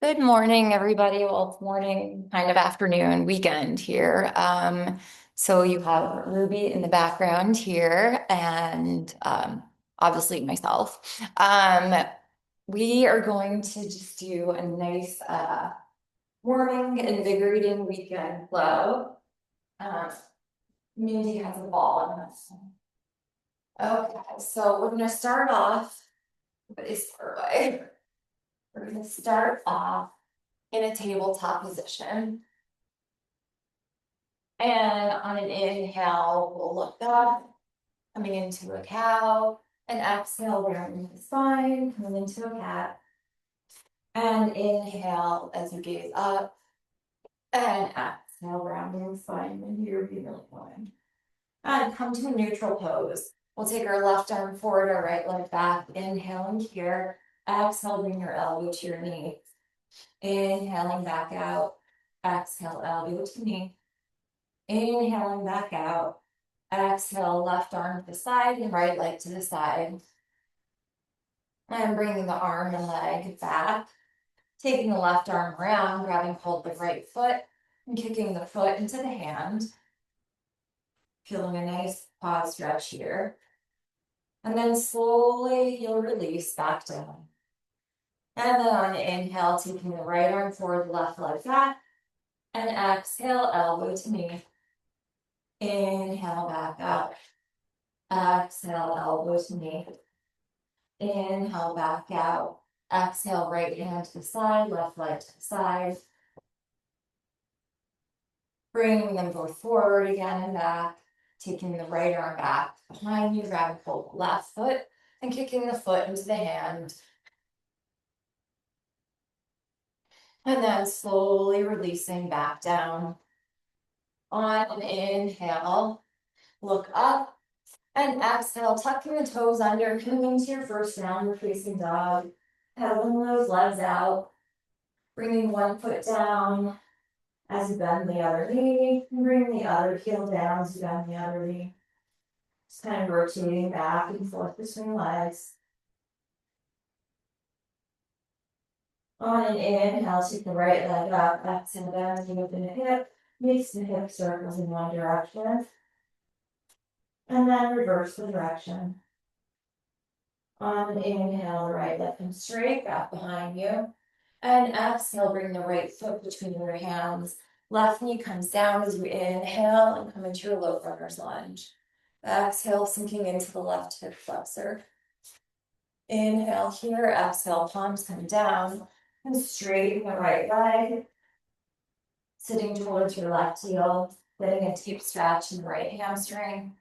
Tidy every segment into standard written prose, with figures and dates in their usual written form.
Good morning, everybody. Well, it's morning, kind of afternoon, weekend here. So you have Ruby in the background here, and obviously myself. We are going to just do a nice, warming, invigorating weekend flow. Um, Mindy has a ball in this. Okay, so we're gonna start off. What is far away? We're gonna start off in a tabletop position. And on an inhale, we'll look up, coming into a cow, and exhale, rounding the spine, coming into a cat. And inhale as you gaze up, and exhale, rounding the spine, and you're really going. And come to a neutral pose. We'll take our left arm forward, our right leg back, inhaling here. Exhale, bring your elbow to your knee. Inhaling back out, exhale, elbow to knee. Inhaling back out. Exhale, left arm to the side and right leg to the side. And bringing the arm and leg back. Taking the left arm around, grabbing hold of the right foot and kicking the foot into the hand. Feeling a nice quad stretch here. And then slowly you'll release back down. And then on the inhale, taking the right arm forward, left leg back. And exhale, elbow to knee. Inhale, back up. Exhale, elbow to knee. Inhale, back out. Exhale, right hand to the side, left leg to the side. Bringing them both forward again and back. Taking the right arm back behind you, grabbing hold of the left foot and kicking the foot into the hand. And then slowly releasing back down. On an inhale, look up. And exhale, tucking the toes under, coming into your first downward facing dog. Pedaling those legs out. Bringing one foot down as you bend the other knee, and bring the other heel down as you bend the other knee. Just kind of rotating back and forth between legs. On an inhale, take the right leg up, exhale, bend and open the hip, makes the hip circles in one direction. And then reverse the direction. On an inhale, the right leg comes straight back behind you. And exhale, bring the right foot between your hands. Left knee comes down as you inhale and come into your low runner's lunge. Exhale, sinking into the left hip flexor. Inhale here, exhale, palms come down and straighten the right leg. Sitting towards your left heel, getting a deep stretch in the right hamstring.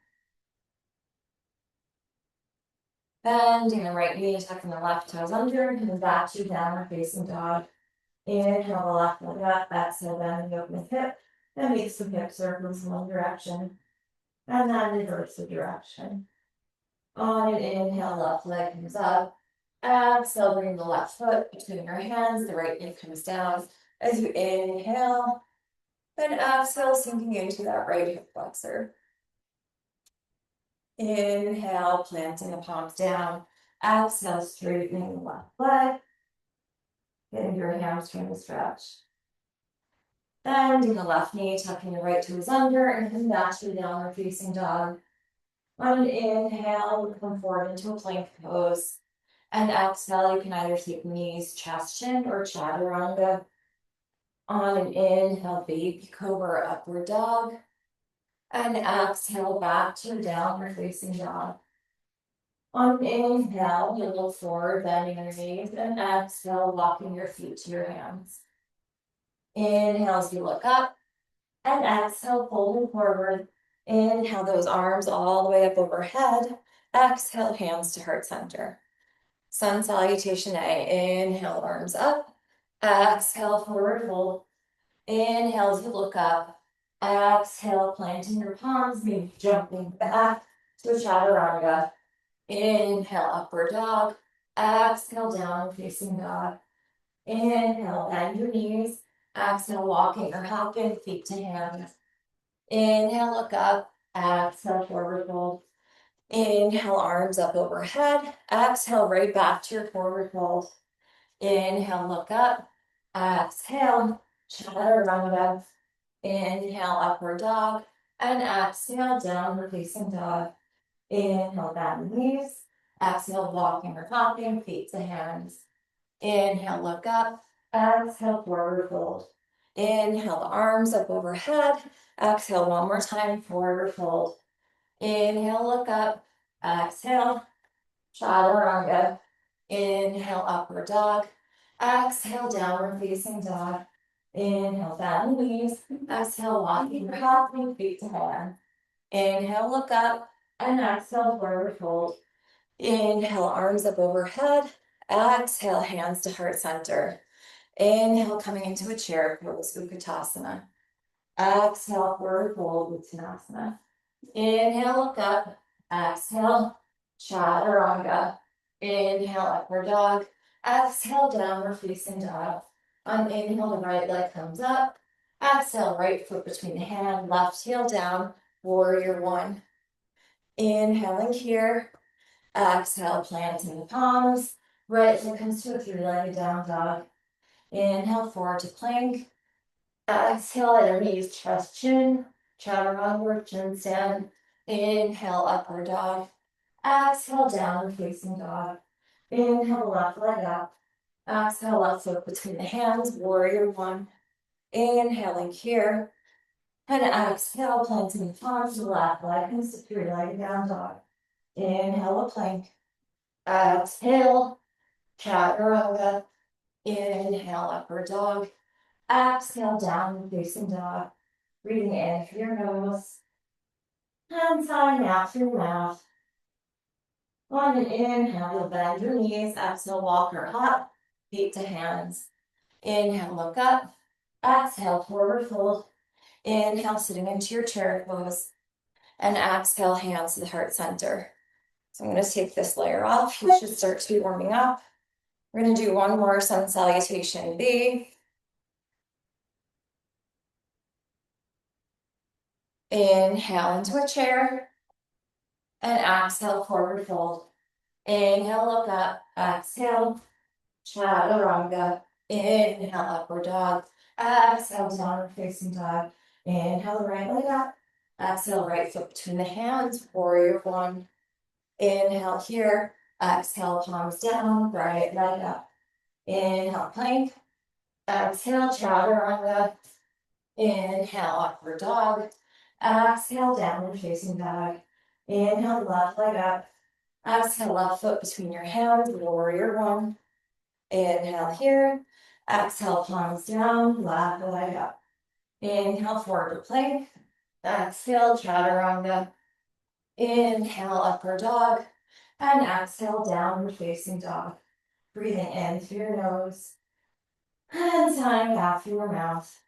Bending the right knee, tucking the left toes under, and coming back to downward facing dog. Inhale the left leg up, exhale, bend the open hip, and make some hip circles in one direction. And then reverse the direction. On an inhale, left leg comes up. Exhale, bring the left foot between your hands, the right knee comes down. As you inhale, then exhale, sinking into that right hip flexor. Inhale, planting the palms down. Exhale, straightening the left leg. Getting your hamstring stretch. Bending the left knee, tucking the right toes under, and come back to the downward facing dog. On an inhale, come forward into a plank pose. And exhale, you can either take knees, chest, chin, or chaturanga. On an inhale, baby cobra, upward dog. And exhale, back to downward facing dog. On an inhale, you look forward, bending your knees, and exhale, walking your feet to your hands. Inhale as you look up, and exhale, folding forward. Inhale those arms all the way up overhead. Exhale, hands to heart center. Sun salutation A. Inhale, arms up. Exhale, forward fold. Inhale as you look up. Exhale, planting your palms, maybe jumping back to chaturanga. Inhale, upward dog. Exhale, down facing dog. Inhale, bend your knees. Exhale, walking or hopping, feet to hands. Inhale, look up. Exhale, forward fold. Inhale, arms up overhead. Exhale, right back to your forward fold. Inhale, look up. Exhale, chaturanga. Inhale, upward dog. And exhale, downward facing dog. Inhale, bend knees. Exhale, walking or hopping, feet to hands. Inhale, look up. Exhale, forward fold. Inhale, the arms up overhead. Exhale, one more time, forward fold. Inhale, look up. Exhale, chaturanga. Inhale, upward dog. Exhale, downward facing dog. Inhale, bend knees. Exhale, walking or hopping, feet to hand. Inhale, look up. And exhale, forward fold. Inhale, arms up overhead. Exhale, hands to heart center. Inhale, coming into a chair pose, Utkatasana. Exhale, forward fold, Uttanasana. Inhale, look up. Exhale, chaturanga. Inhale, upward dog. Exhale, downward facing dog. On inhale, the right leg comes up. Exhale, right foot between the hand, left heel down, warrior one. Inhaling here. Exhale, planting the palms. Right foot comes to a three-legged down dog. Inhale, forward to plank. Exhale, underneath chest chin. Chaturanga, chin stand. Inhale, upward dog. Exhale, downward facing dog. Inhale, left leg up. Exhale, left foot between the hands, warrior one. Inhaling here. And exhale, planting the palms, left leg comes to three-legged down dog. Inhale, a plank. Exhale, chaturanga. Inhale, upward dog. Exhale, downward facing dog. Breathing in through your nose. And sighing out through your mouth. On an inhale, you'll bend your knees. Exhale, walk or hop. Feet to hands. Inhale, look up. Exhale, forward fold. Inhale, sitting into your chair pose. And exhale, hands to the heart center. So I'm going to take this layer off. You should start to be warming up. We're going to do one more sun salutation B. Inhale into a chair. And exhale, forward fold. Inhale, look up. Exhale, chaturanga. Inhale, upward dog. Exhale, downward facing dog. Inhale, right leg up. Exhale, right foot between the hands, warrior one. Inhale here. Exhale, palms down, right leg up. Inhale, plank. Exhale, chaturanga. Inhale, upward dog. Exhale, downward facing dog. Inhale, left leg up. Exhale, left foot between your hands, warrior one. Inhale here. Exhale, palms down, left leg up. Inhale, forward to plank. Exhale, chaturanga. Inhale, upward dog. And exhale, downward facing dog. Breathing in through your nose. And sighing out through your mouth.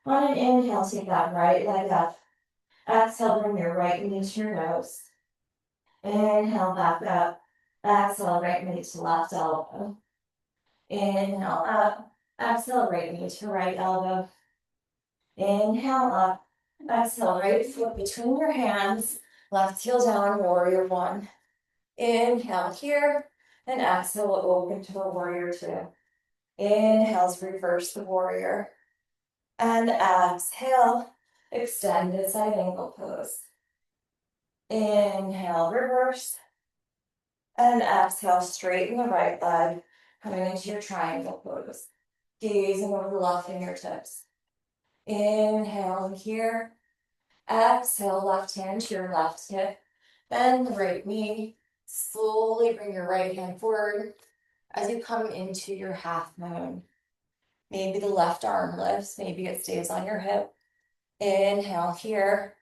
On an inhale, take that right leg up. Exhale, bring your right knee to your nose. Inhale, back up. Exhale, right knee to left elbow. Inhale up. Exhale, right knee to right elbow. Inhale up. Exhale, right foot between your hands. Left heel down, warrior one. Inhale here. And exhale, open to a warrior two. Inhales, reverse the warrior. And exhale, extended side angle pose. Inhale, reverse. And exhale, straighten the right leg, coming into your triangle pose. Gazing over the left fingertips. Inhale here. Exhale, left hand to your left hip. Bend the right knee. Slowly bring your right hand forward as you come into your half moon. Maybe the left arm lifts, maybe it stays on your hip. Inhale here.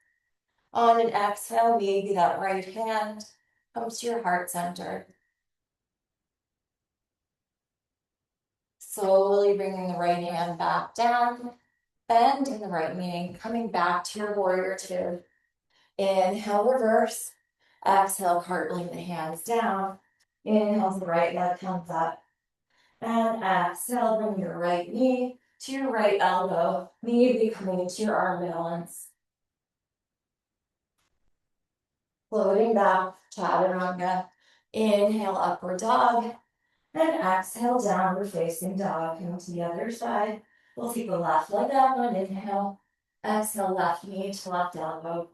On an exhale, maybe that right hand comes to your heart center. Slowly bringing the right hand back down. Bend in the right knee, coming back to your warrior two. Inhale, reverse. Exhale, cartwheeling the hands down. Inhale, the right leg comes up. And exhale, bring your right knee to your right elbow. Maybe coming into your arm balance. Floating back, chaturanga. Inhale, upward dog. And exhale, downward facing dog. Come to the other side. We'll keep the left leg up on inhale. Exhale, left knee to left elbow.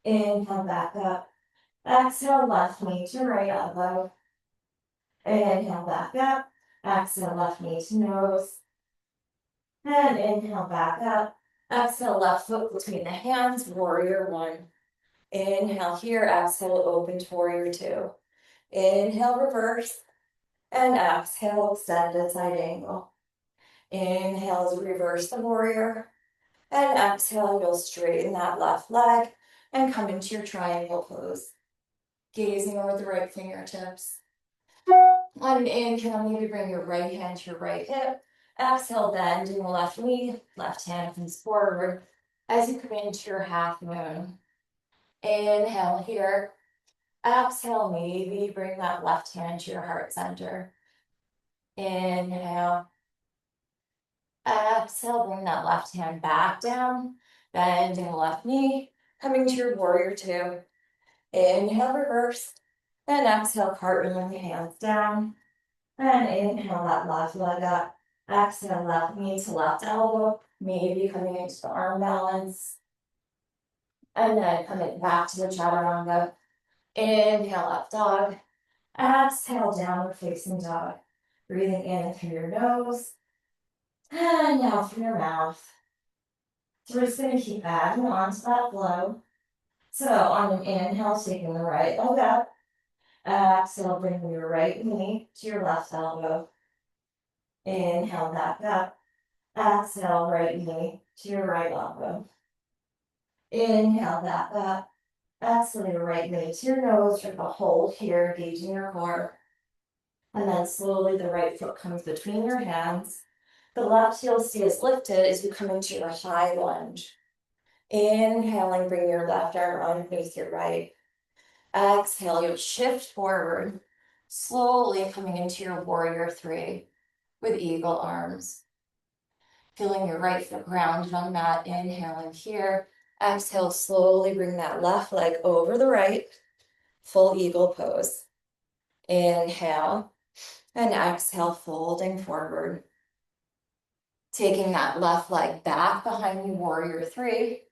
Inhale, back up. Exhale, left knee to right elbow. Inhale, back up. Exhale, left knee to nose. And inhale, back up. Exhale, left foot between the hands, warrior one. Inhale here, exhale, open to warrior two. Inhale, reverse. And exhale, extended side angle. Inhale as reverse the warrior. And exhale, you'll straighten that left leg and come into your triangle pose. Gazing over the right fingertips. On an inhale, maybe bring your right hand to your right hip. Exhale, bend in the left knee, left hand comes forward as you come into your half moon. Inhale here. Exhale, maybe bring that left hand to your heart center. Inhale. Exhale, bring that left hand back down, bending the left knee, coming to your warrior two. Inhale, reverse, and exhale, cartwheeling the hands down. And inhale that left leg up. Exhale, left knee to left elbow, maybe coming into the arm balance. And then coming back to the chaturanga. Inhale, up dog. Exhale, downward facing dog. Breathing in through your nose. And out through your mouth. So we're just going to keep adding on to that flow. So on an inhale, taking the right leg up. Exhale, bringing your right knee to your left elbow. Inhale, back up. Exhale, right knee to your right elbow. Inhale, back up. Exhale, your right knee to your nose. You're going to hold here, engaging your core. And then slowly the right foot comes between your hands. The left heel stays lifted as you come into your high lunge. Inhaling, bring your left arm underneath your right. Exhale, you'll shift forward, slowly coming into your warrior three with eagle arms. Feeling your right foot grounded on the mat, inhaling here. Exhale, slowly bring that left leg over the right, full eagle pose. Inhale, and exhale, folding forward. Taking that left leg back behind you, warrior three.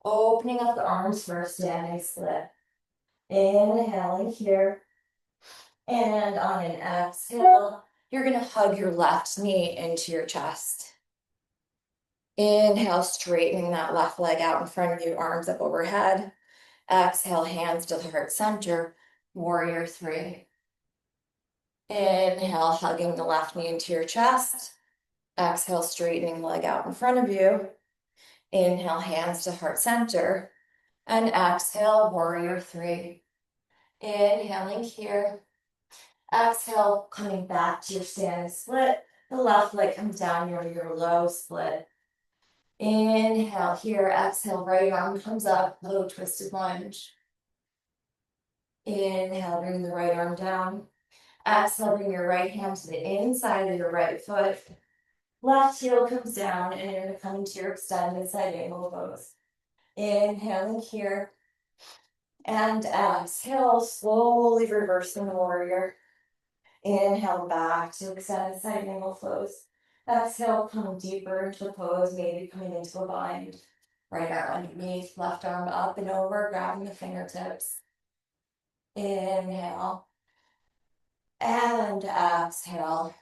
Opening up the arms for a standing split. Inhaling here. And on an exhale, you're going to hug your left knee into your chest. Inhale, straightening that left leg out in front of you, arms up overhead. Exhale, hands to the heart center, warrior three. Inhale, hugging the left knee into your chest. Exhale, straightening the leg out in front of you. Inhale, hands to heart center. And exhale, warrior three. Inhaling here. Exhale, coming back to your standing split. The left leg comes down, your low split. Inhale here, exhale, right arm comes up, low twisted lunge. Inhale, bring the right arm down. Exhale, bring your right hand to the inside of your right foot. Left heel comes down, and you're going to come into your extended side angle pose. Inhaling here. And exhale, slowly reversing the warrior. Inhale back to extended side angle pose. Exhale, come deeper into the pose, maybe coming into a bind. Right arm underneath, left arm up and over, grabbing the fingertips. Inhale. And exhale.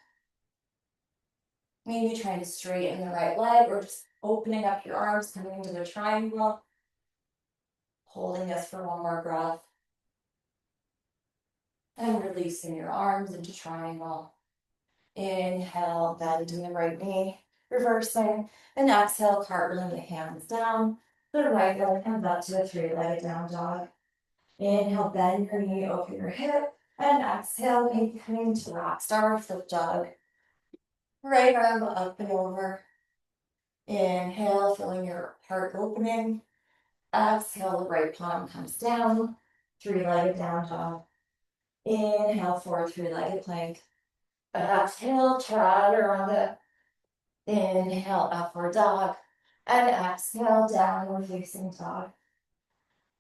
Maybe trying to straighten the right leg or just opening up your arms, coming into the triangle. Holding this for one more breath. And releasing your arms into triangle. Inhale, bending the right knee, reversing, and exhale, cartwheeling the hands down. The right leg comes up to a three-legged down dog. Inhale, bend your knee, open your hip, and exhale, maybe coming to rock star, flip dog. Right arm up and over. Inhale, feeling your heart opening. Exhale, the right palm comes down, three-legged down dog. Inhale, forward three-legged plank. Exhale, chaturanga. Inhale, upward dog. And exhale, downward facing dog.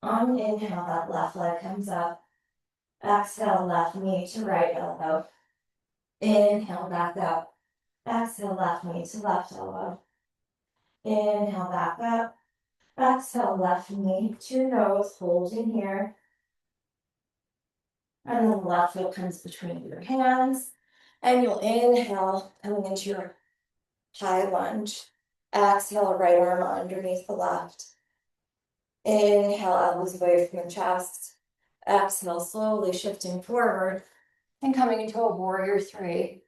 On inhale, that left leg comes up. Exhale, left knee to right elbow. Inhale, back up. Exhale, left knee to left elbow. Inhale, back up. Exhale, left knee to nose, holding here. And then the left foot comes between your hands. And you'll inhale, coming into your high lunge. Exhale, right arm underneath the left. Inhale, elbows away from your chest. Exhale, slowly shifting forward and coming into a warrior three.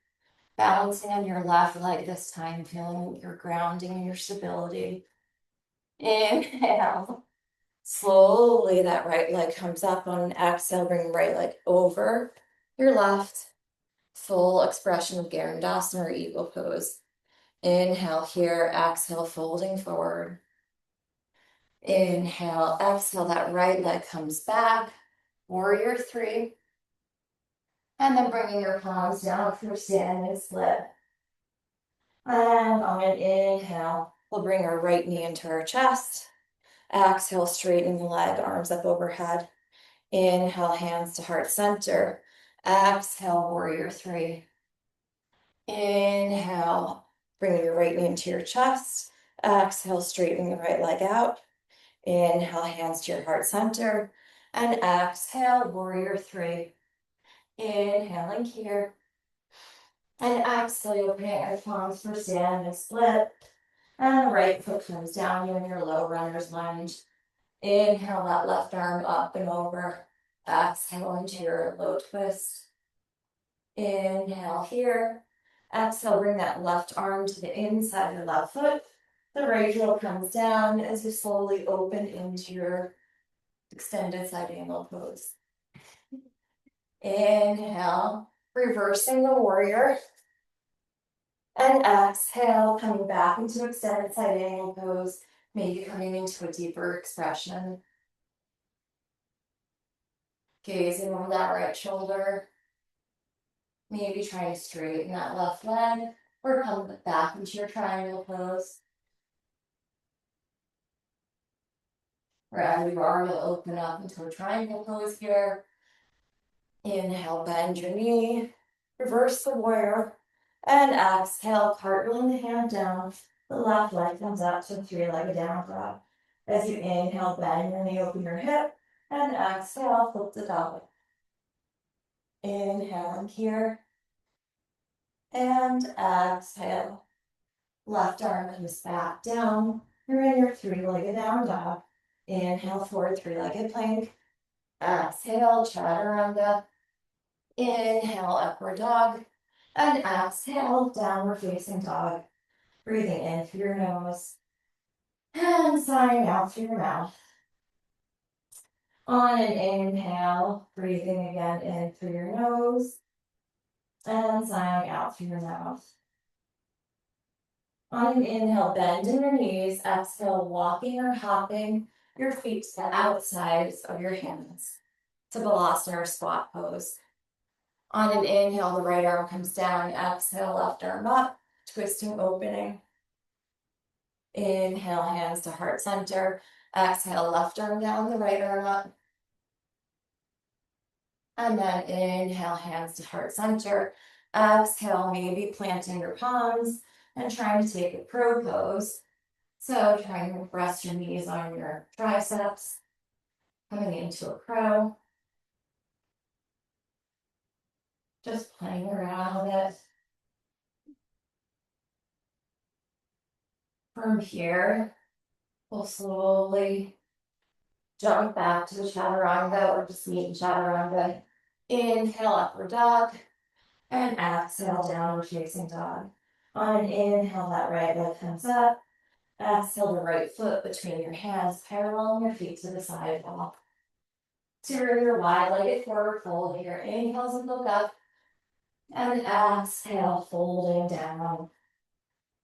Balancing on your left leg this time, feeling your grounding and your stability. Inhale. Slowly that right leg comes up on an exhale, bring right leg over your left. Full expression of Garandasana or eagle pose. Inhale here, exhale, folding forward. Inhale, exhale, that right leg comes back. Warrior three. And then bringing your palms down for standing split. And on an inhale, we'll bring our right knee into our chest. Exhale, straightening the leg, arms up overhead. Inhale, hands to heart center. Exhale, warrior three. Inhale, bring your right knee into your chest. Exhale, straightening the right leg out. Inhale, hands to your heart center. And exhale, warrior three. Inhaling here. And exhale, opening your palms for standing split. And the right foot comes down in your low runner's lunge. Inhale that left arm up and over. Exhale into your low twist. Inhale here. Exhale, bring that left arm to the inside of your left foot. The right heel comes down as you slowly open into your extended side angle pose. Inhale, reversing the warrior. And exhale, coming back into extended side angle pose, maybe coming into a deeper expression. Gazing over that right shoulder. Maybe trying to straighten that left leg or come back into your triangle pose. Wherever you are, you'll open up into a triangle pose here. Inhale, bend your knee, reverse the warrior, and exhale, cartwheeling the hand down. The left leg comes up to a three-legged down dog. As you inhale, bend your knee, open your hip, and exhale, flip the dog. Inhaling here, and exhale. Left arm comes back down. You're in your three-legged down dog. Inhale, forward three-legged plank. Exhale, chaturanga. Inhale, upward dog. And exhale, downward facing dog. Breathing in through your nose. And sighing out through your mouth. On an inhale, breathing again in through your nose. And sighing out through your mouth. On an inhale, bend in your knees. Exhale, walking or hopping your feet to the outsides of your hands to Balasana or squat pose. On an inhale, the right arm comes down. Exhale, left arm up, twisting, opening. Inhale, hands to heart center. Exhale, left arm down, the right arm up. And then inhale, hands to heart center. Exhale, maybe planting your palms and trying to take a crow pose. So trying to rest your knees on your triceps. Coming into a crow. Just playing around with it. From here, we'll slowly jump back to the chaturanga or just meet in chaturanga. Inhale, upward dog. And exhale, downward facing dog. On an inhale, that right leg comes up. Exhale, the right foot between your hands, paralleling your feet to the sidewalk. So you're in your wide-legged forward fold here. Inhales and look up. And exhale, folding down.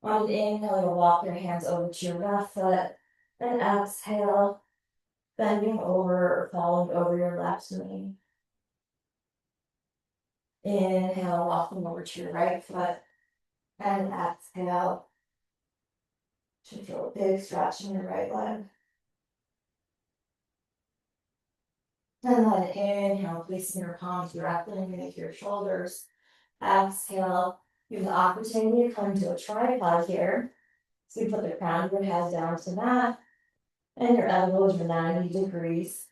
On an inhale, you'll walk your hands over to your left foot. And exhale, bending over or falling over your left knee. Inhale, walking over to your right foot. And exhale. Should feel a big stretch in your right leg. And then inhale, placing your palms directly underneath your shoulders. Exhale, you have the opportunity to come to a tripod here. So you put the crown of your head down to the mat, and your elbows are 90 degrees.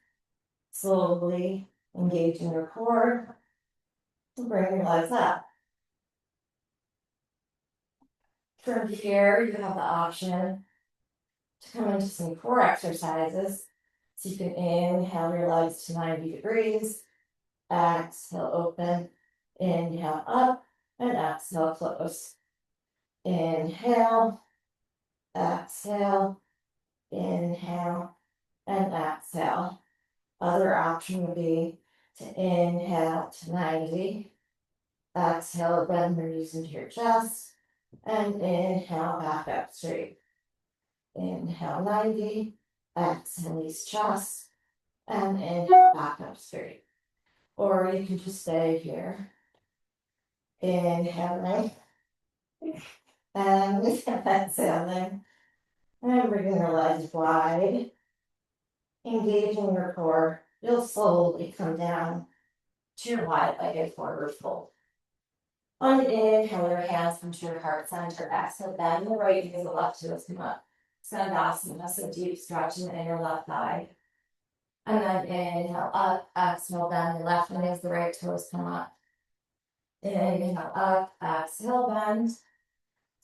Slowly engaging your core, bring your legs up. From here, you have the option to come into some core exercises. So you can inhale your legs to 90 degrees, exhale, open, inhale up, and exhale, close. Inhale, exhale, inhale, and exhale. Other option would be to inhale to 90, exhale, bend the knees into your chest, and inhale back up straight. Inhale 90, exhale knees chest, and inhale back up straight. Or you can just stay here. Inhaling, and exhaling, and bringing your legs wide. Engaging your core, you'll slowly come down to your wide-legged forward fold. On an inhale, your hands come to your heart center. Exhale, bend the right knee, the left toes come up. Skandasana, so deep stretching in your left thigh. And then inhale up, exhale, bend the left knee as the right toes come up. Inhale up, exhale, bend.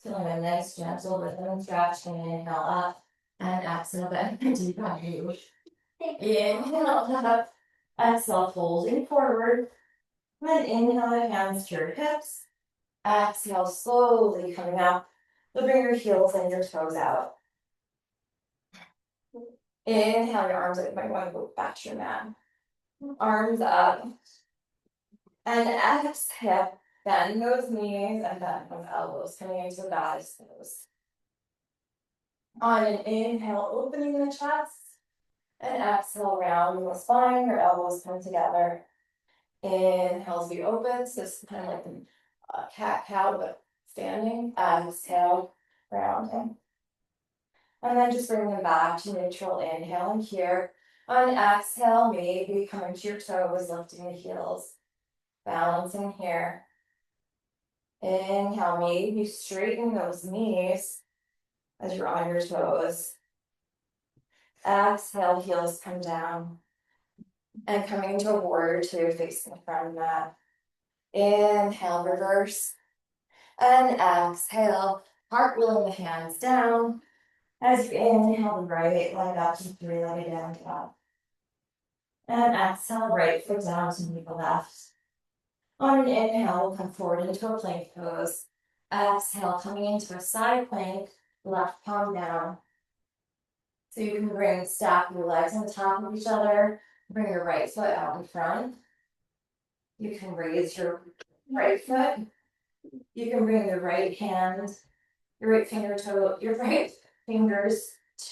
Feeling a nice gentle rhythm and stretch. Inhale up, and exhale, bend. Deep breath. Inhale up, exhale, folding forward. Then inhale, hands to your hips. Exhale, slowly coming up. So bring your heels and your toes out. Inhale, your arms up. You might want to go back to your mat. Arms up. And exhale, bend those knees and bend those elbows, coming into the goddess pose. On an inhale, opening the chest. And exhale, round the spine, your elbows come together. Inhale as we open, so it's kind of like a cat-cow, but standing. Exhale, rounding. And then just bring them back to neutral, inhaling here. On exhale, maybe coming to your toes, lifting the heels. Balancing here. Inhale, maybe straighten those knees as you're on your toes. Exhale, heels come down. And coming into a warrior two, facing the front of the mat. Inhale, reverse. And exhale, cartwheeling the hands down. As you inhale, the right leg up to three-legged down dog. And exhale, right foot down to meet the left. On an inhale, we'll come forward into a plank pose. Exhale, coming into a side plank, left palm down. So you can stack your legs on top of each other. Bring your right foot out in front. You can raise your right foot. You can bring your right hand, your right fingers to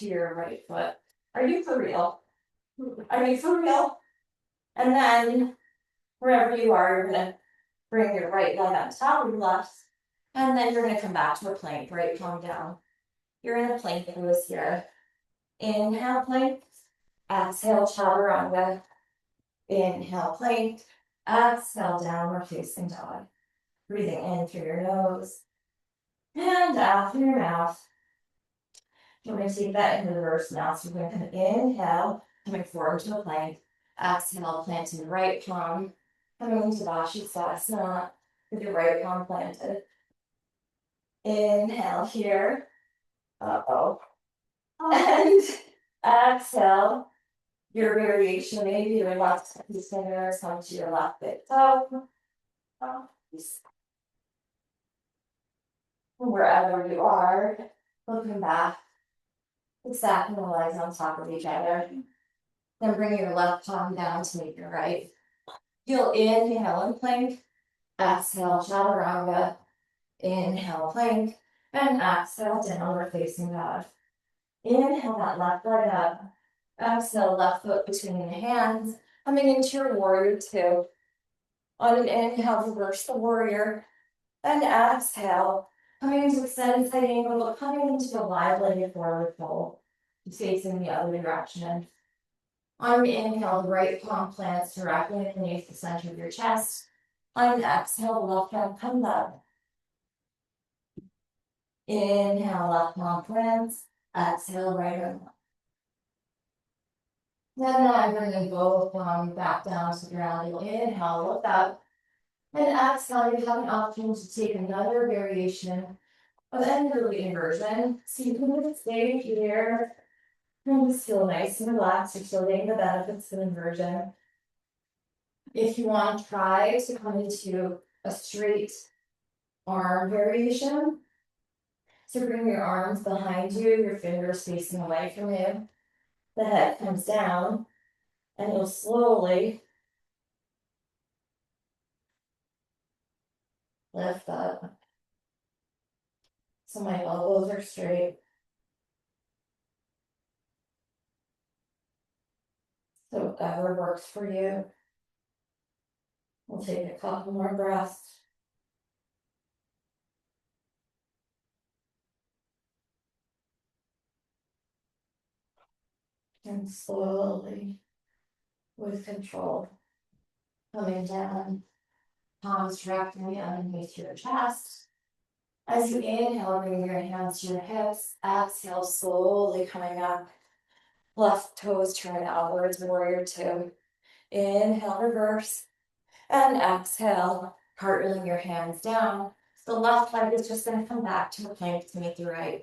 your right foot. Are you for real? Are you for real? And then, wherever you are, you're gonna bring your right leg on top of your left. And then you're gonna come back to a plank, right palm down. You're in a plank pose here. Inhale, plank. Exhale, chaturanga. Inhale, plank. Exhale, downward facing dog. Breathing in through your nose. And out through your mouth. You're going to take that in reverse now. So you're going to inhale, coming forward to a plank. Exhale, planting the right palm. Coming into Vashisthasana with your right palm planted. Inhale here. And exhale. Your variation, maybe your left fingers come to your left big toe. Wherever you are, looking back, stacking the legs on top of each other. Then bring your left palm down to meet your right. You'll inhale and plank. Exhale, chaturanga. Inhale, plank. And exhale, downward facing dog. Inhale that left leg up. Exhale, left foot between the hands. Coming into your warrior two. On an inhale, reverse the warrior. And exhale, coming into extended side angle, coming into a wide-legged forward fold. Facing the other direction. On an inhale, the right palm plants directly underneath the center of your chest. On exhale, left arm comes up. Inhale, left arm plants. Exhale, right arm up. Then I'm bringing both arms back down to the ground. You'll inhale, look up. And exhale, you have an option to take another variation of any really inversion. So you can just stay here and just feel nice and relaxed. You're still getting the benefits of inversion. If you want to try to come into a straight arm variation, so bring your arms behind you, your fingers facing away from you. The head comes down, and you'll slowly lift up. So my elbows are straight. So whatever works for you. We'll take a couple more breaths. And slowly, with control, coming down, palms directly underneath your chest. As you inhale, bring your hands to your hips. Exhale, slowly coming up. Left toes turn outwards, warrior two. Inhale, reverse. And exhale, cartwheeling your hands down. The left leg is just going to come back to a plank to meet the right.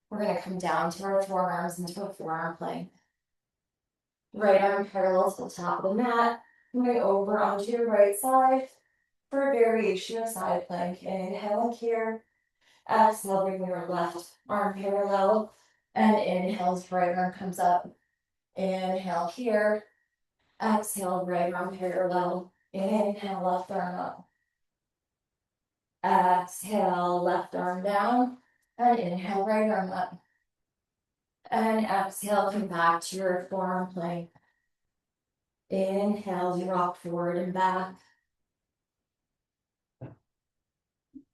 We're going to come down to our forearms into a forearm plank. Right arm parallel to the top of the mat. Moving over onto your right side for a variation of side plank. Inhale here. Exhale, bring your left arm parallel. And inhale, right arm comes up. Inhale here. Exhale, right arm parallel. Inhale, left arm up. Exhale, left arm down. And inhale, right arm up. And exhale, come back to your forearm plank. Inhale, you rock forward and back.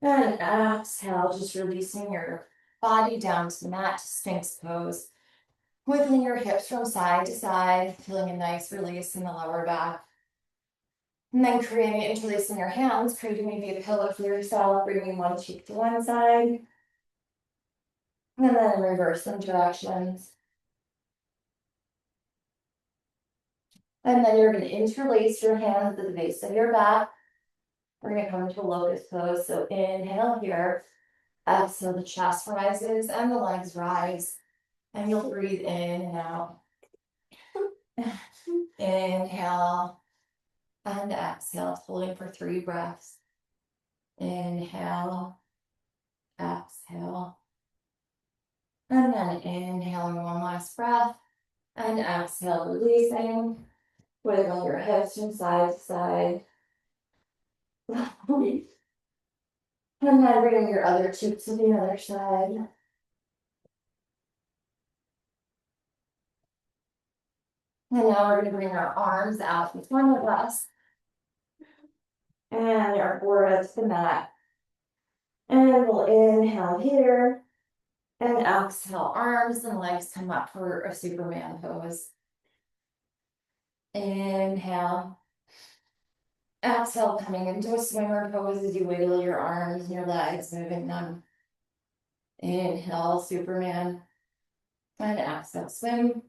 And exhale, just releasing your body down to the mat to Sphinx pose. Wiggling your hips from side to side, feeling a nice release in the lower back. And then creating interlacing your hands, creating maybe a pillow for yourself, bringing one cheek to one side. And then reverse them directions. And then you're going to interlace your hands at the base of your back. We're going to come into a lotus pose. So inhale here. Exhale, the chest rises and the legs rise. And you'll breathe in and out. Inhale and exhale, holding for 3 breaths. Inhale, exhale. And then inhaling one last breath. And exhale, releasing. Wiggle your hips from side to side. And then bring your other cheek to the other side. And now we're going to bring our arms out in front of us. And our forehead to the mat. And we'll inhale here. And exhale, arms and legs come up for a Superman pose. Inhale. Exhale, coming into a swinger pose as you wiggle your arms and your legs, moving them. Inhale, Superman. And exhale, swim.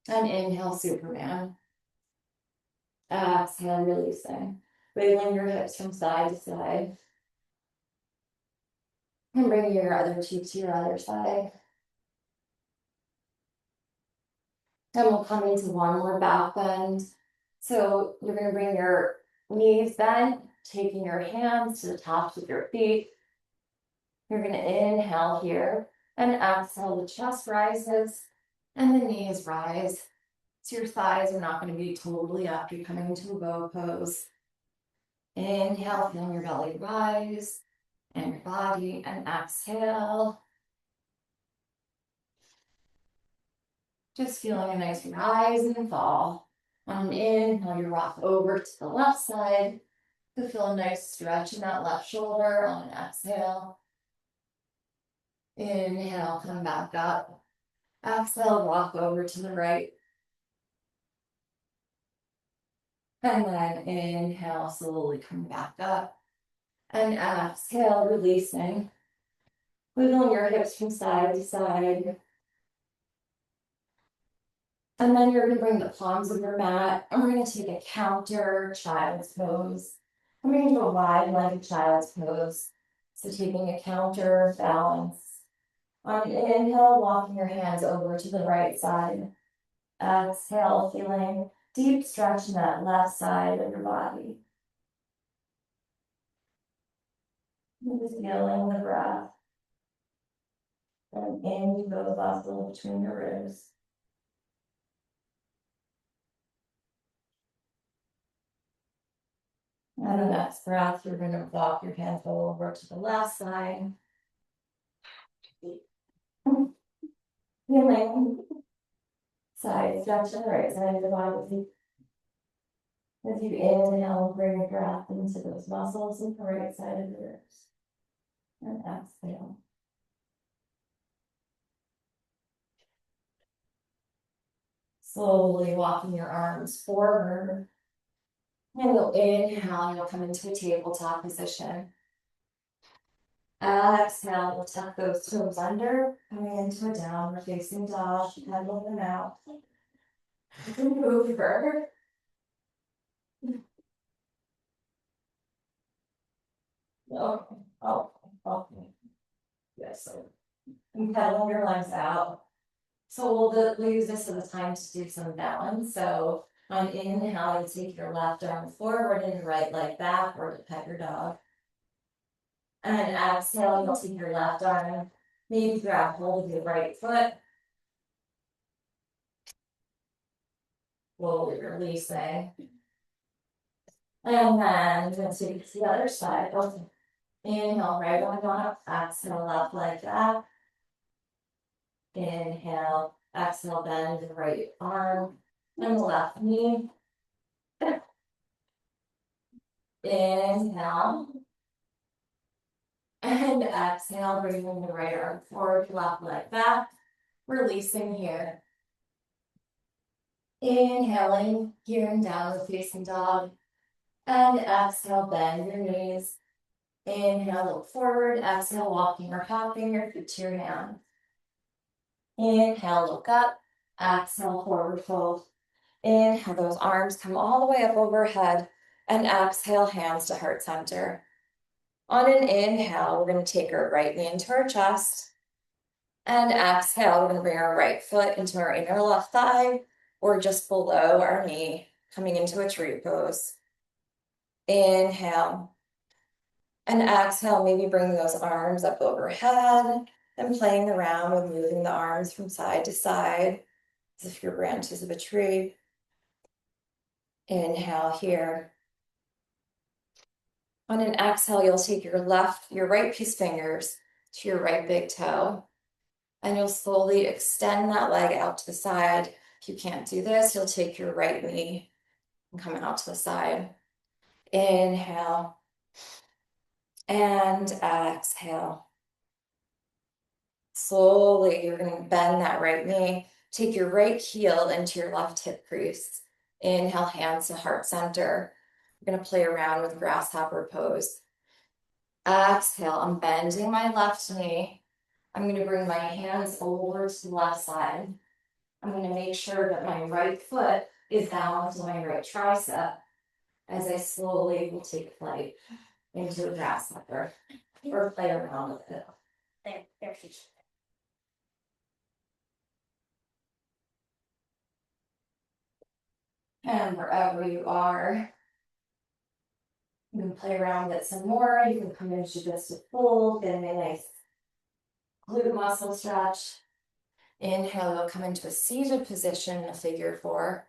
And inhale, Superman. Exhale, releasing. Wiggling your hips from side to side. And bringing your other cheek to your other side. Then we'll come into one more back bend. So you're going to bring your knees bent, taking your hands to the tops of your feet. You're going to inhale here and exhale, the chest rises and the knees rise. So your thighs are not going to be totally up. You're coming into a bow pose. Inhale, feeling your belly rise and your body, and exhale. Just feeling a nice rise and fall. On an inhale, you rock over to the left side to feel a nice stretch in that left shoulder. On an exhale. Inhale, come back up. Exhale, walk over to the right. And then inhale, slowly come back up. And exhale, releasing. Wiggling your hips from side to side. And then you're gonna bring the palms of your mat, and we're gonna take a counter child's pose. Coming into a wide legged child's pose. So taking a counter balance. On inhale, walking your hands over to the right side. Exhale, feeling deep stretch in that left side of your body. Just feeling the breath. And into the bustle between your ribs. And the next breath, you're going to walk your hands over to the left side. Feeling side stretch to the right side of the body. As you inhale, bring your breath into those muscles in the right side of your ribs. And exhale. Slowly walking your arms forward. And you'll inhale, you'll come into a tabletop position. Exhale, we'll tuck those toes under, coming into a downward facing dog, pedal them out. You can move over. Okay. Yes, so. And pedal your legs out. So we'll use this as a time to do some balance. So on inhale, you take your left arm forward and your right leg back, or to pet your dog. And exhale, you'll take your left arm, maybe grab hold of your right foot. Slowly releasing. And then you're going to take it to the other side. Inhale, right leg up, exhale, left leg back. Inhale, exhale, bend the right arm and the left knee. Inhale. And exhale, bringing the right arm forward, left leg back. Releasing here. Inhaling, here and downward facing dog. And exhale, bend your knees. Inhale, look forward. Exhale, walking or hopping your feet to your hands. Inhale, look up. Exhale, forward fold. Inhale, those arms come all the way up overhead. And exhale, hands to heart center. On an inhale, we're going to take our right knee into our chest. And exhale, we're going to bring our right foot into our inner left thigh, or just below our knee, coming into a tree pose. Inhale. And exhale, maybe bring those arms up overhead and playing around with moving the arms from side to side, as if you're branches of a tree. Inhale here. On an exhale, you'll take your right peace fingers to your right big toe. And you'll slowly extend that leg out to the side. If you can't do this, you'll take your right knee and come out to the side. Inhale. And exhale. Slowly, you're going to bend that right knee. Take your right heel into your left hip crease. Inhale, hands to heart center. We're going to play around with grasshopper pose. Exhale, I'm bending my left knee. I'm going to bring my hands over to the left side. I'm going to make sure that my right foot is balanced on my right tricep as I slowly will take flight into a grasshopper or play around with it. There. And wherever you are, you can play around with it some more. You can come into just a fold, getting a nice glute muscle stretch. Inhale, you'll come into a seated position, a figure four.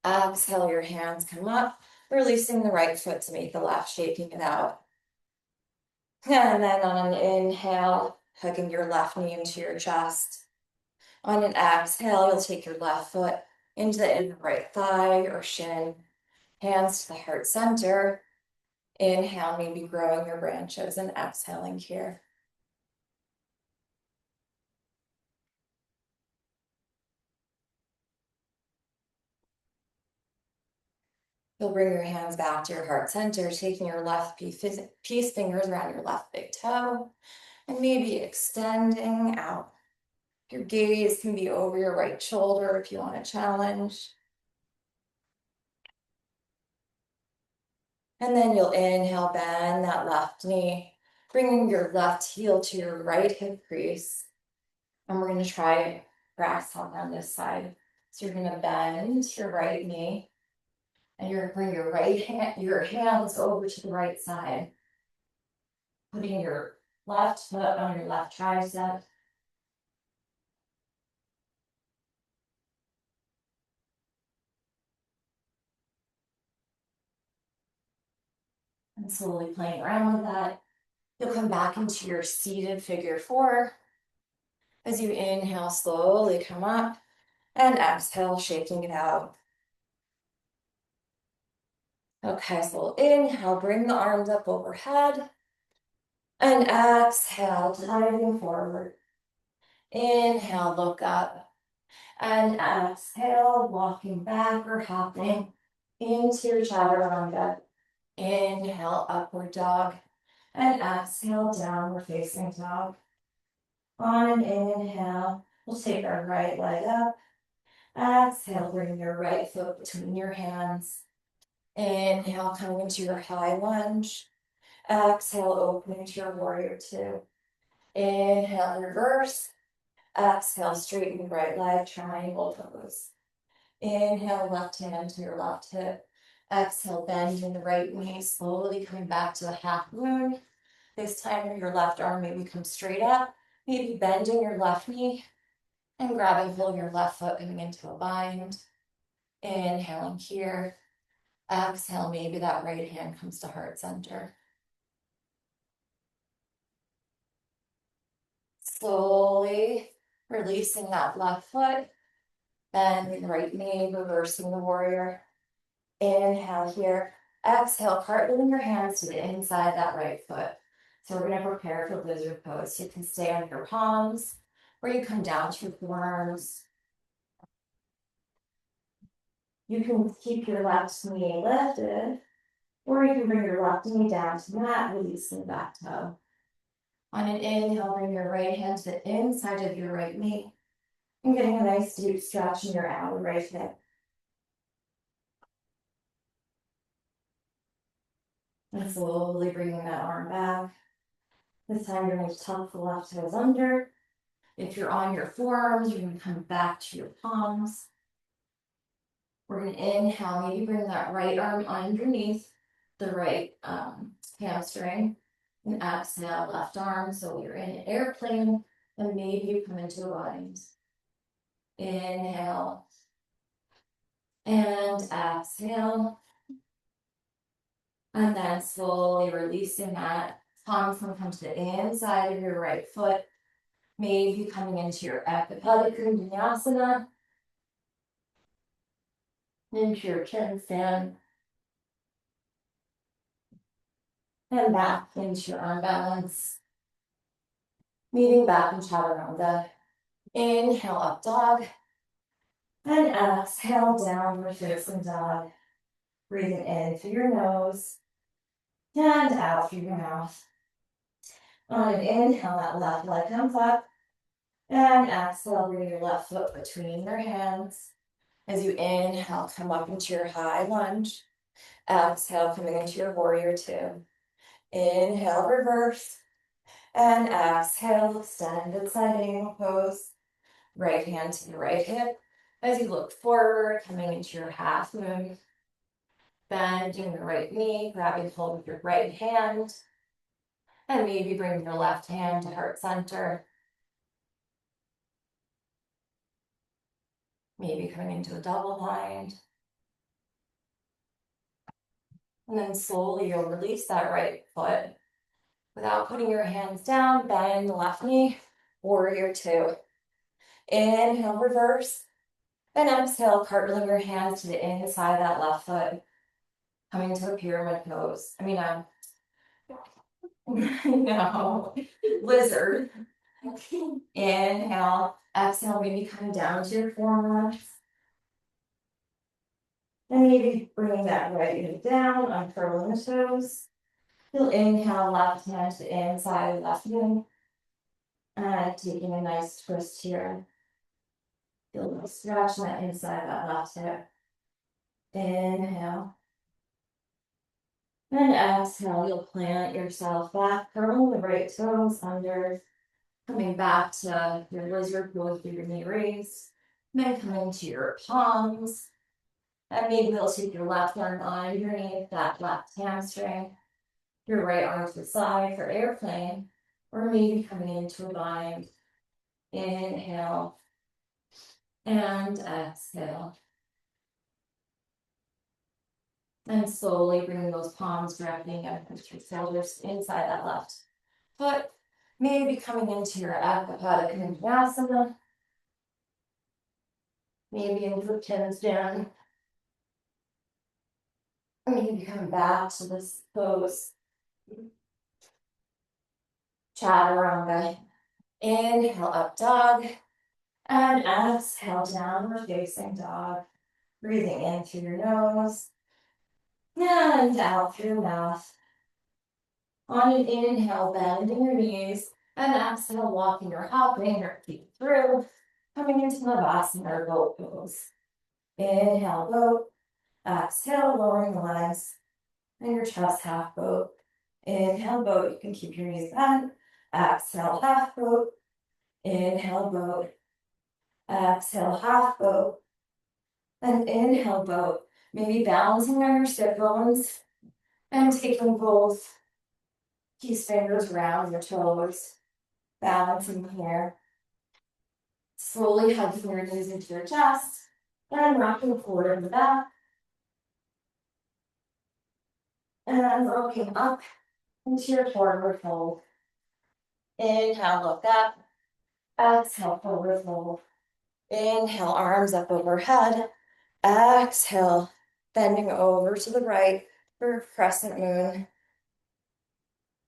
Exhale, your hands come up, releasing the right foot to make the left, shaking it out. And then on an inhale, hugging your left knee into your chest. On an exhale, you'll take your left foot into the inner right thigh or shin. Hands to the heart center. Inhale, maybe growing your branches, and exhaling here. You'll bring your hands back to your heart center, taking your left peace fingers around your left big toe, and maybe extending out. Your gaze can be over your right shoulder if you want to challenge. And then you'll inhale, bend that left knee, bringing your left heel to your right hip crease. And we're going to try exhale on this side. So you're going to bend your right knee, and you're going to bring your hands over to the right side, putting your left foot on your left tricep. And slowly playing around with that. You'll come back into your seated figure four. As you inhale, slowly come up, and exhale, shaking it out. Okay, so inhale, bring the arms up overhead. And exhale, diving forward. Inhale, look up. And exhale, walking back or hopping into your chaturanga. Inhale, upward dog. And exhale, downward facing dog. On an inhale, we'll take our right leg up. Exhale, bring your right foot between your hands. Inhale, coming into your high lunge. Exhale, opening to your warrior two. Inhale, reverse. Exhale, straighten your right leg, triangle pose. Inhale, left hand to your left hip. Exhale, bending the right knee, slowly coming back to the half moon. This time, your left arm maybe come straight up, maybe bending your left knee and grabbing hold of your left foot coming into a bind. Inhaling here. Exhale, maybe that right hand comes to heart center. Slowly releasing that left foot, bending the right knee, reversing the warrior. Inhale here. Exhale, cartwheeling your hands to the inside of that right foot. So we're going to prepare for lizard pose. You can stay on your palms, or you come down to your forearms. You can keep your left knee lifted, or you can bring your left knee down to the mat, releasing the back toe. On an inhale, bring your right hand to the inside of your right knee, and getting a nice deep stretch in your outer right hip. And slowly bringing that arm back. This time you're going to tuck the left toes under. If you're on your forearms, you're going to come back to your palms. We're going to inhale, maybe bring that right arm underneath the right hamstring. And exhale, left arm. So you're in an airplane, and maybe you come into a bind. Inhale. And exhale. And then slowly releasing that. Palms can come to the inside of your right foot. Maybe coming into your Ekapada Kundinasana. Into your chin stand. And back into your arm balance. Meeting back in Chaturanga. Inhale, up dog. And exhale, downward facing dog. Breathing in through your nose. And out through your mouth. On an inhale, that left leg comes up. And exhale, bring your left foot between your hands. As you inhale, come up into your high lunge. Exhale, coming into your warrior two. Inhale, reverse. And exhale, extended side angle pose. Right hand to the right hip. As you look forward, coming into your half moon. Bending your right knee, grabbing hold with your right hand. And maybe bring your left hand to heart center. Maybe coming into a double bind. And then slowly you'll release that right foot. Without putting your hands down, bend the left knee, warrior two. Inhale, reverse. And exhale, cartwheeling your hands to the inside of that left foot. Coming to a pyramid pose. No, lizard. Inhale, exhale, maybe coming down to your forearms. And maybe bringing that right knee down, uncurling the toes. You'll inhale, left hand to the inside, left knee. And taking a nice twist here. Feel a little stretch on that inside of that left hip. Inhale. And exhale, you'll plant yourself back, curling the right toes under. Coming back to your lizard pose through your knee raise. Then coming to your palms. And maybe you'll take your left arm underneath that left hamstring. Your right arm to the side for airplane. Or maybe coming into a bind. Inhale. And exhale. And slowly bringing those palms directly up with your shoulders inside that left foot. Maybe coming into your Ekapada Konasana. Maybe into the pins down. Maybe come back to this pose. Chaturanga. Inhale, up dog. And exhale, downward facing dog. Breathing in through your nose. And out through your mouth. On an inhale, bending your knees. And exhale, walking or hopping your feet through. Coming into Navasana or goat pose. Inhale, boat. Exhale, lowering the legs. And your chest half boat. Inhale, boat. You can keep your knees bent. Exhale, half boat. Inhale, boat. Exhale, half boat. And inhale, boat. Maybe balancing on your sit bones. And taking both peace fingers around your toes. Balancing here. Slowly hugging your knees into your chest. And rocking forward in the back. And looking up into your forward fold. Inhale, look up. Exhale, forward fold. Inhale, arms up overhead. Exhale, bending over to the right for crescent moon.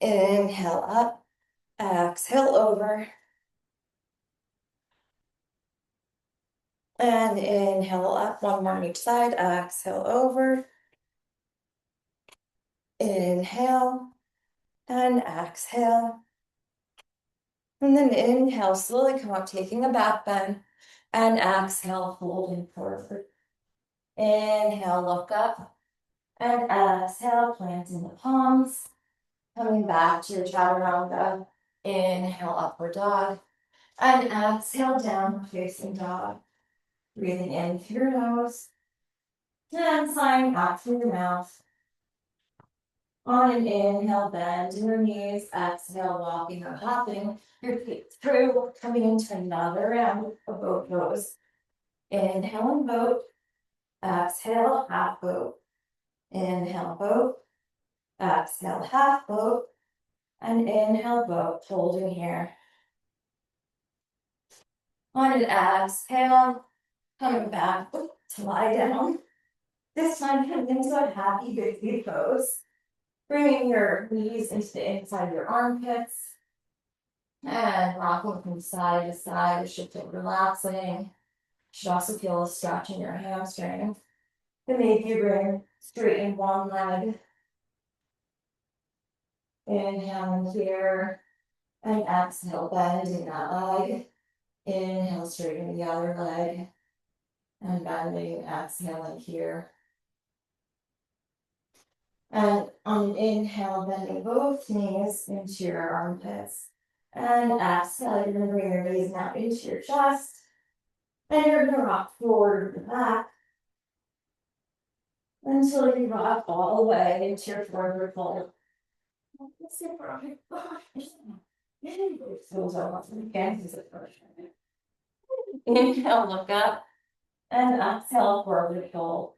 Inhale up. Exhale over. And inhale up, one more on each side. Exhale over. Inhale. And exhale. And then inhale, slowly come up, taking a back bend. And exhale, folding forward. Inhale, look up. And exhale, planting the palms. Coming back to your chaturanga. Inhale, upward dog. And exhale, down facing dog. Breathing in through your nose. And sighing out through your mouth. On an inhale, bend your knees. Exhale, walking or hopping your feet through. Coming into another round of boat pose. Inhale and boat. Exhale, half boat. Inhale, boat. Exhale, half boat. And inhale, boat. Holding here. On an exhale, coming back to lie down. This time, coming into a happy big pose. Bringing your knees into the inside of your armpits. And rocking from side to side, shifting, relaxing. You should also feel a stretch in your hamstring. Then maybe you bring straighten one leg. Inhale here. And exhale, bending that leg. Inhale, straighten the other leg. And bending, exhaling here. And on an inhale, bending both knees into your armpits. And exhale, you're going to bring your knees now into your chest. And you're going to rock forward and back. Until you rock all the way into your forward fold. Inhale, look up. And exhale, forward fold.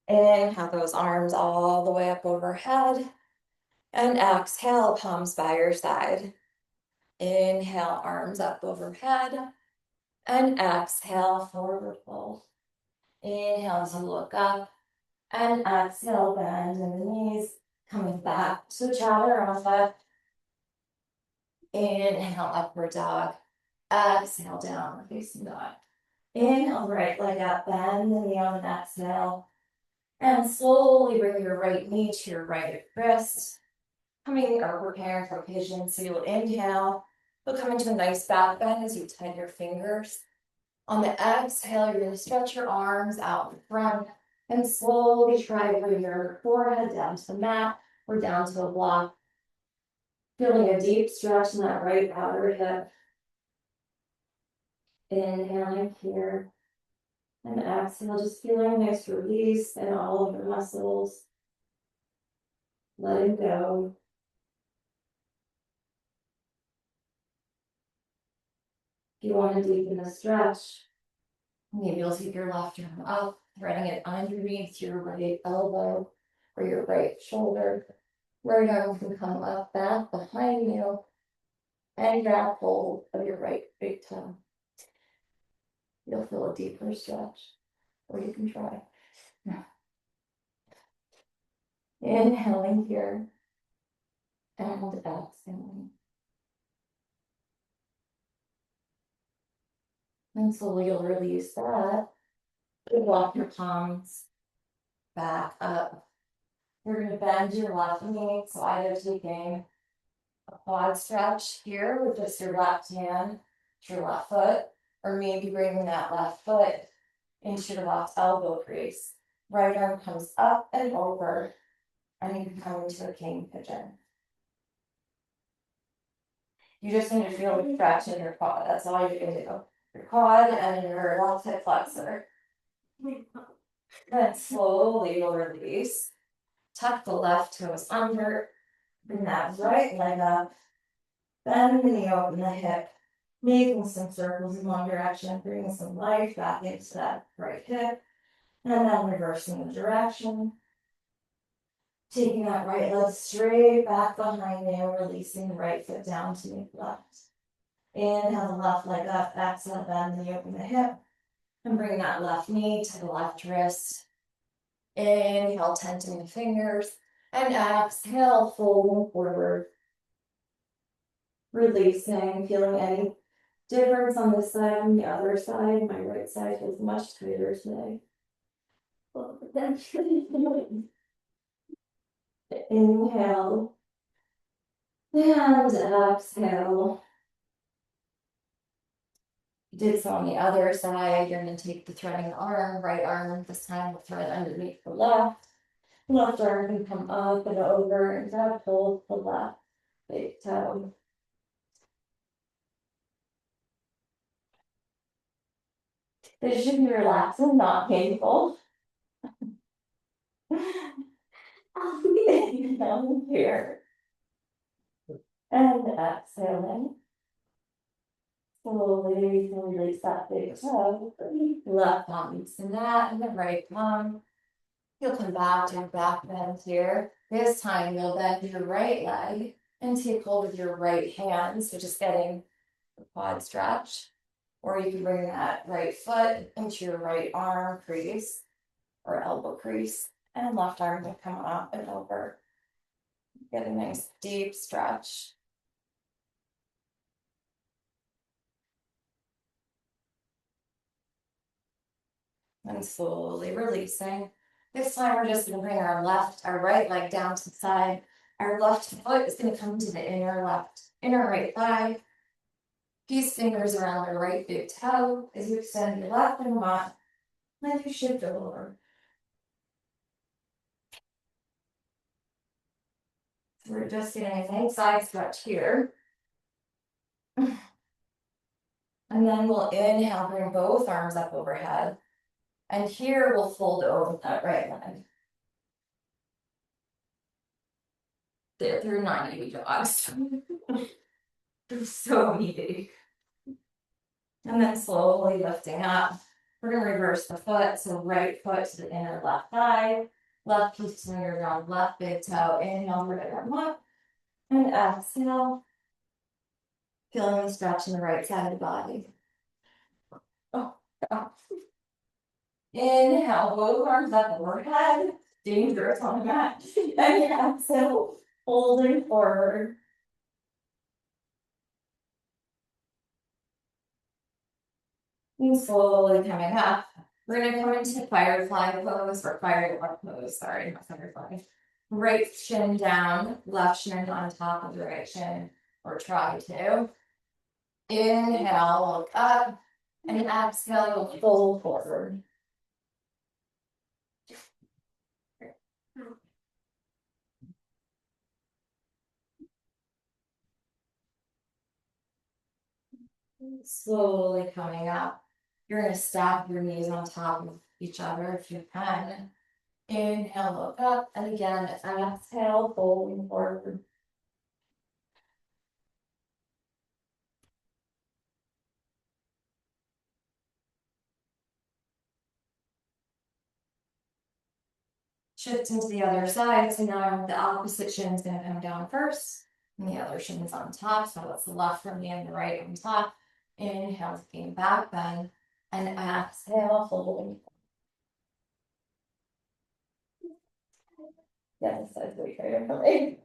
Inhale those arms all the way up overhead. And exhale, palms by your side. Inhale, arms up overhead. And exhale, forward fold. Inhale as you look up. And exhale, bend in the knees. Coming back to chaturanga. Inhale, upward dog. Exhale, downward facing dog. Inhale, right leg up, bend the knee on an exhale. And slowly bring your right knee to your right wrist. Coming or preparing for pigeon. So you'll inhale, you'll come into a nice back bend as you tighten your fingers. On the exhale, you're going to stretch your arms out in front and slowly try to bring your forehead down to the mat or down to a block. Feeling a deep stretch in that right outer hip. Inhaling here. And exhale, just feeling a nice release in all of your muscles. Letting go. If you want to deepen the stretch, maybe you'll take your left arm up, threading it underneath your right elbow or your right shoulder. Right arm can come up back behind you and grab hold of your right big toe. You'll feel a deeper stretch, or you can try. Inhaling here and exhaling. And slowly you'll release that. Walk your palms back up. You're going to bend your left knee, so either taking a quad stretch here with just your left hand to your left foot, or maybe bringing that left foot into your left elbow crease. Right arm comes up and over, and you can come into a king pigeon. You just need to feel the stretch in your quad. That's all you can do. Your quad and your left hip flexor. Then slowly you'll release. Tuck the left toes under. Bring that right leg up. Bend the knee, open the hip. Making some circles in one direction. Bringing some life back into that right hip. And then reversing the direction. Taking that right leg straight back behind you. Releasing the right foot down to the left. Inhale the left leg up. Exhale, bend the knee, open the hip. And bring that left knee to the left wrist. Inhale, tenting the fingers. And exhale, folding forward. Releasing, feeling any difference on this side and the other side. My right side is much tighter today. Inhale. And exhale. Did so on the other side. You're going to take the threading arm, right arm, this time will thread underneath the left. Left arm can come up and over and grab hold the left big toe. This should be relaxing, not painful. Inhale here. And exhaling. Slowly you can release that big toe. Left palm meets the mat and the right palm. You'll come back to your back bend here. This time you'll bend your right leg and take hold of your right hand. So just getting the quad stretch. Or you can bring that right foot into your right arm crease or elbow crease. And left arm will come up and over. Get a nice deep stretch. And slowly releasing. This time we're just going to bring our right leg down to the side. Our left foot is going to come to the inner right thigh. These fingers around the right big toe as you extend your left arm up. Then you shift over. So we're just getting a nice side stretch here. And then we'll inhale, bring both arms up overhead. And here we'll fold over that right leg. They're not easy dogs. They're so easy. And then slowly lifting up. We're going to reverse the foot. So right foot to the inner left thigh. Left piece finger down, left big toe. Inhale, right arm up. And exhale. Feeling the stretch in the right side of the body. Oh, God. Inhale, both arms up overhead. Dangerous on the mat. And exhale, folding forward. And slowly coming up. We're gonna come into firefly pose or firewalk pose, sorry, not firefly. Right shin down, left shin on top of the right shin, or try to. Inhale, look up, and exhale, you'll fold forward. Slowly coming up. You're gonna stack your knees on top of each other if you can. Inhale, look up, and again, exhale, folding forward. Shift into the other side, so now the opposite shin is gonna come down first, and the other shin is on top, so it's the left from me and the right on top. Inhale, taking back bend, and exhale, folding. Yes, that's what you're doing.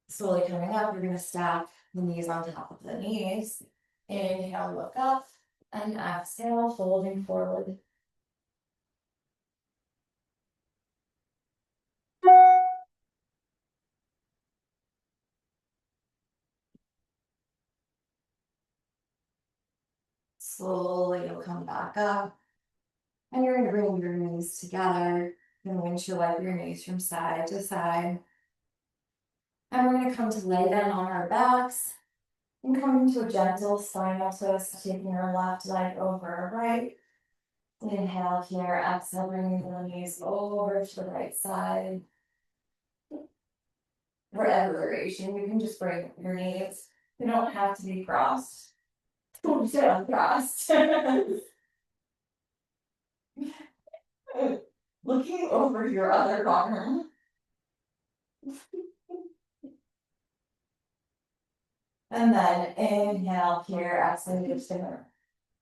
Slowly coming up, you're gonna stack the knees on top of the knees. Inhale, look up, and exhale, folding forward. Slowly, you'll come back up, and you're gonna bring your knees together. You're going to wipe your knees from side to side. And we're gonna come to lay down on our backs and come into a gentle spinal twist, taking our left leg over our right. Inhale here, exhale, bringing the knees over to the right side. Whatever variation, you can just bring your knees. They don't have to be crossed. Don't sit uncrossed. Looking over your other arm. And then inhale here, exhale, you're just gonna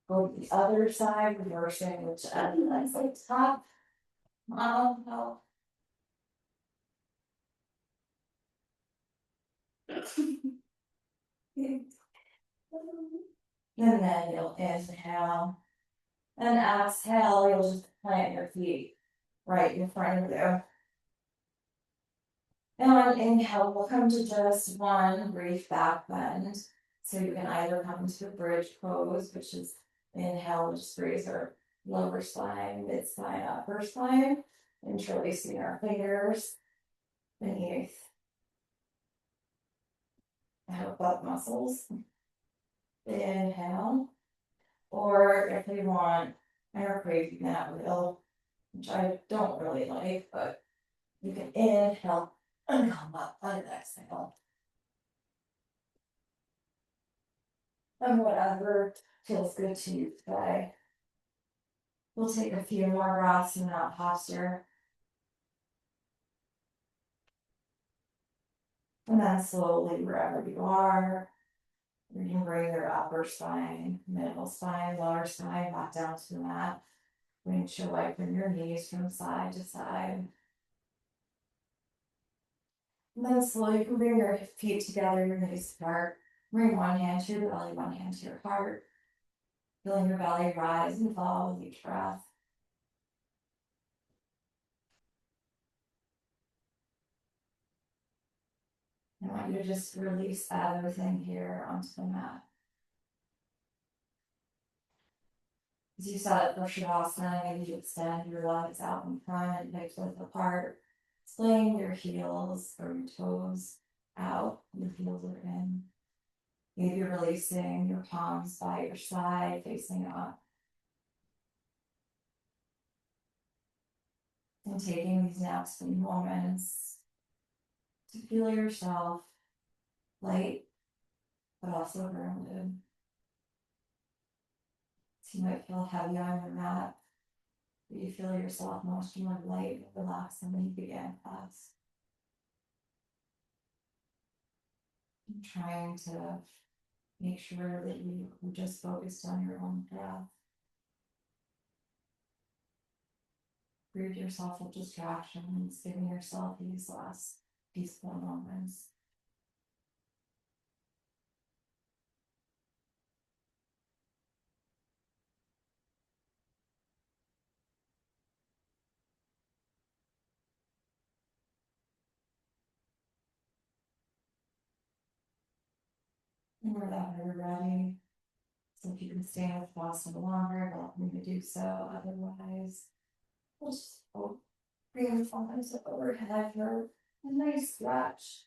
go to the other side, reversing whichever leg's like top. No. And then you'll inhale. And exhale, you'll just plant your feet right in front of you. And on inhale, we'll come to just one brief back bend. So you can either come to a bridge pose, which is inhale, just raise our lower spine, mid spine, upper spine, interlacing our fingers beneath our butt muscles. Inhale. Or if you want, or crazy mat wheel, which I don't really like, but you can inhale and come up on an exhale. And whatever feels good to you today. We'll take a few more breaths in that posture. And then slowly, wherever you are, you can bring your upper spine, middle spine, lower spine back down to the mat. Windshield wipe from your knees from side to side. And then slowly you can bring your feet together, your knees apart. Bring one hand to your belly, one hand to your heart. Feeling your belly rise and fall with each breath. I want you to just release everything here onto the mat. As you said for Shavasana, maybe you extend your legs out in front and hips width apart. Splaying your heels or your toes out, your heels are in. Maybe you're releasing your palms by your side, facing up. And taking these next few moments to feel yourself light, but also grounded. So you might feel heavy on your mat, but you feel yourself much more light and relaxed than when you began class. And trying to make sure that you are just focused on your own breath. Rid yourself of distractions, giving yourself these last peaceful moments. Whenever you're ready. So if you can stay with Boston longer, welcome to do so, otherwise. We'll just bring the arms overhead for a nice stretch.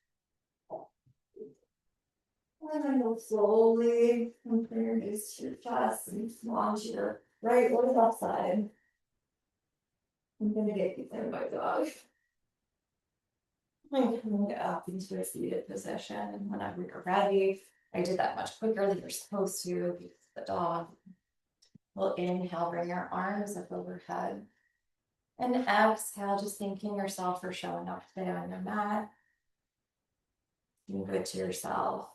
And then go slowly from your knees to your chest and launch your right or left side. I'm gonna get you there, my dog. I'm coming up into a seated position, and whenever you're ready, I did that much quicker than you're supposed to because the dog will inhale, bring your arms up overhead. And exhale, just thanking yourself for showing up today on your mat. Being good to yourself.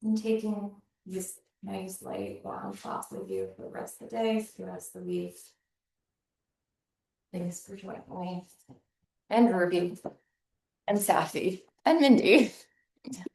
And taking this nice light long thoughts with you for the rest of the day, for the rest of the week. Thanks for joining me. And Ruby. And Safi. And Mindy.